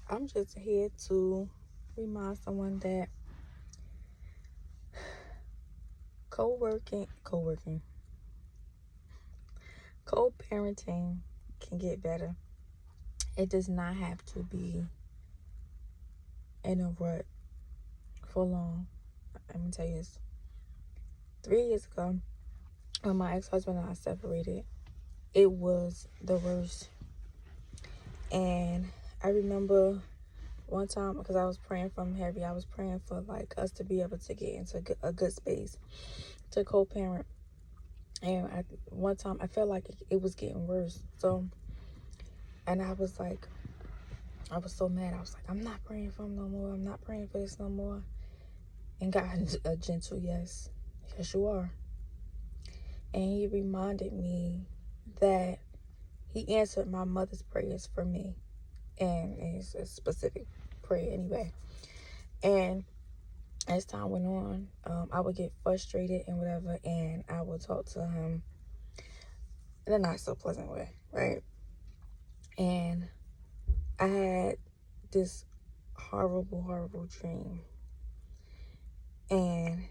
I'm just here to remind someone that co-parenting can get better. It does not have to be in a rut for long. Let me tell you this. 3 years ago, when my ex-husband and I separated, it was the worst. And I remember one time, because I was praying from heavy, I was praying for like us to be able to get into a good space to co-parent. And one time I felt like it was getting worse. So, and I was like, I was so mad. I was like, I'm not praying for him no more. I'm not praying for this no more. And God, a gentle yes. Yes, you are. And he reminded me that he answered my mother's prayers for me. And it's a specific prayer anyway. And as time went on, I would get frustrated and whatever, and I would talk to him in a not so pleasant way, right? And I had this horrible dream. And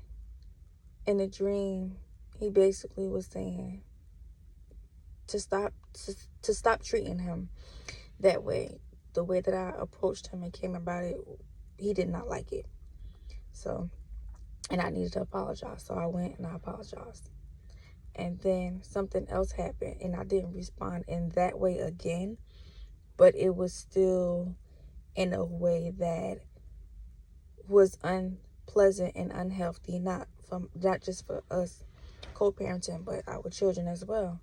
in the dream, he basically was saying to stop treating him that way. The way that I approached him and came about it, he did not like it. So, and I needed to apologize. So I went and I apologized. And then something else happened, and I didn't respond in that way again, but it was still in a way that was unpleasant and unhealthy, not just for us co-parenting, but our children as well.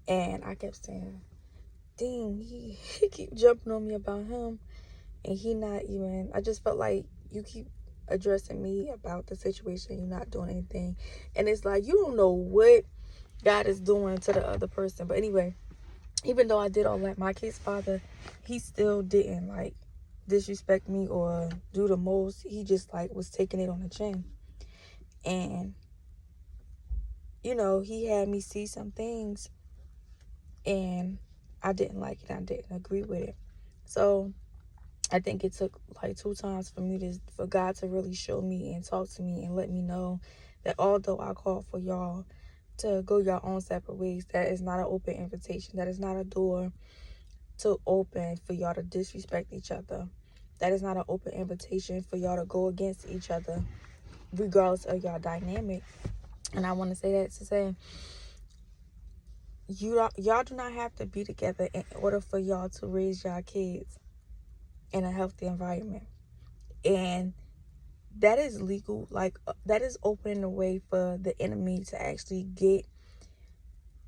And I kept saying, dang, he keep jumping on me about him, and he not even, I just felt like you keep addressing me about the situation, you're not doing anything. And it's like, you don't know what God is doing to the other person. But anyway, even though I did all that, my kid's father, he still didn't like disrespect me or do the most. He just like was taking it on the chin. And you know, he had me see some things, and I didn't like it. I didn't agree with it. So I think it took like 2 times for God to really show me and talk to me and let me know that although I called for y'all to go your own separate ways, that is not an open invitation. That is not a door to open for y'all to disrespect each other. That is not an open invitation for y'all to go against each other, regardless of y'all dynamic. And I want to say that to say, y'all do not have to be together in order for y'all to raise y'all kids in a healthy environment. And that is legal. Like, that is opening the way for the enemy to actually get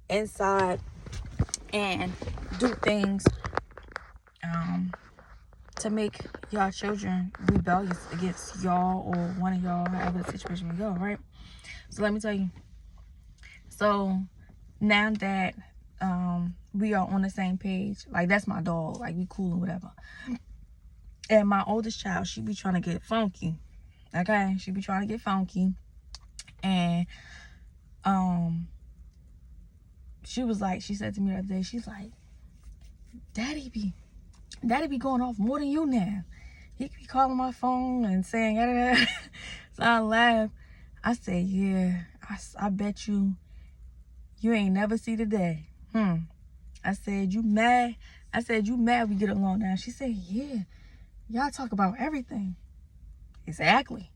inside and do things to make y'all children rebellious against y'all or one of y'all, however the situation may go, right? So let me tell you. So now that we are on the same page, like, that's my dog, like, we cool and whatever. And my oldest child, she be trying to get funky. Okay, she be trying to get funky. And she said to me the other day, she's like, Daddy be going off more than you now. He be calling my phone and saying, yada. So I laughed. I said, yeah, I bet you ain't never see the day. I said, you mad? I said, you mad we get along now? She said, yeah, y'all talk about everything. Exactly.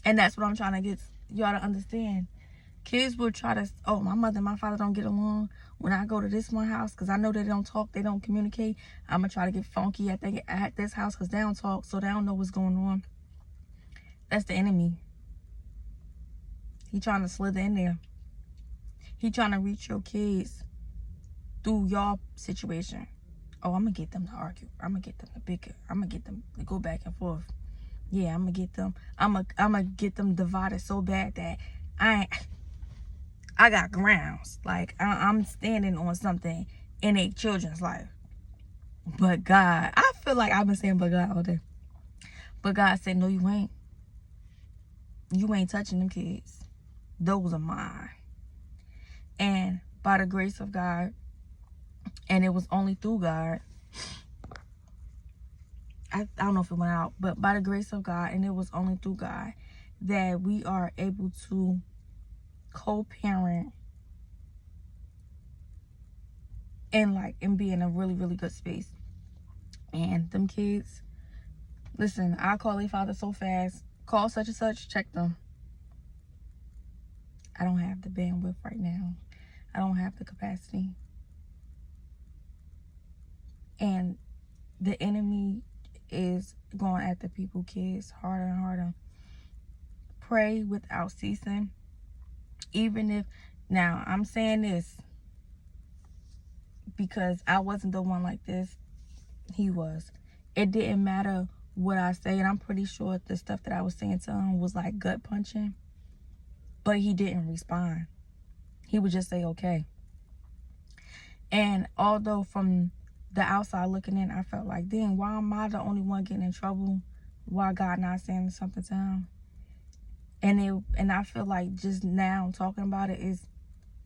And that's what I'm trying to get y'all to understand. Kids will try to, oh, my mother and my father don't get along. When I go to this one house, because I know they don't talk, they don't communicate, I'm going to try to get funky at this house because they don't talk, so they don't know what's going on. That's the enemy. He trying to slither in there. He trying to reach your kids through y'all situation. Oh, I'm going to get them to argue. I'm going to get them to bicker. I'm going to get them to go back and forth. Yeah, I'm going to get them. I'm going to get them divided so bad that I got grounds. Like, I'm standing on something in a children's life. But God, I feel like I've been saying but God all day. But God said, no, you ain't. You ain't touching them kids. Those are mine. And by the grace of God, and it was only through God, I don't know if it went out, but by the grace of God, and it was only through God, that we are able to co-parent and be in a really, really good space. And them kids, listen, I call their father so fast. Call such and such, check them. I don't have the bandwidth right now. I don't have the capacity. And the enemy is going after people, kids, harder and harder. Pray without ceasing. Even if, now I'm saying this because I wasn't the one like this. He was. It didn't matter what I say, and I'm pretty sure the stuff that I was saying to him was like gut punching, but he didn't respond. He would just say okay. And although from the outside looking in, I felt like, dang, why am I the only one getting in trouble? Why God not saying something to him? And I feel like just now talking about it is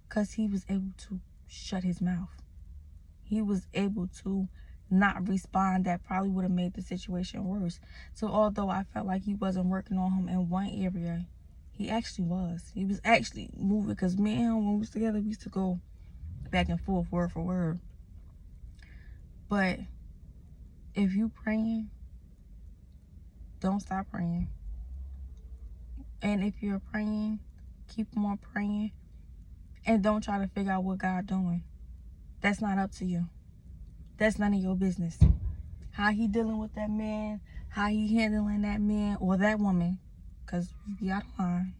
because he was able to shut his mouth. He was able to not respond. That probably would have made the situation worse. So although I felt like he wasn't working on him in one area, he actually was. He was actually moving, because me and him, when we was together, we used to go back and forth word for word. But if you praying, don't stop praying. And if you're praying, keep on praying. And don't try to figure out what God doing. That's not up to you. That's none of your business. How he dealing with that man, how he handling that man or that woman, because you be out of line.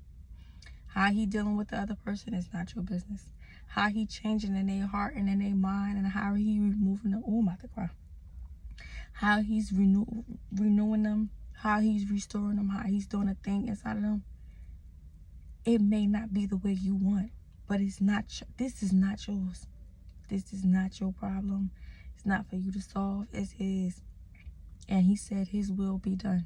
How he dealing with the other person is not your business. How he changing in their heart and in their mind, and how he removing them. Oh, I'm about to cry. How he's renewing them, how he's restoring them, how he's doing a thing inside of them. It may not be the way you want, but it's not. This is not yours. This is not your problem. It's not for you to solve. It's his. And he said his will be done.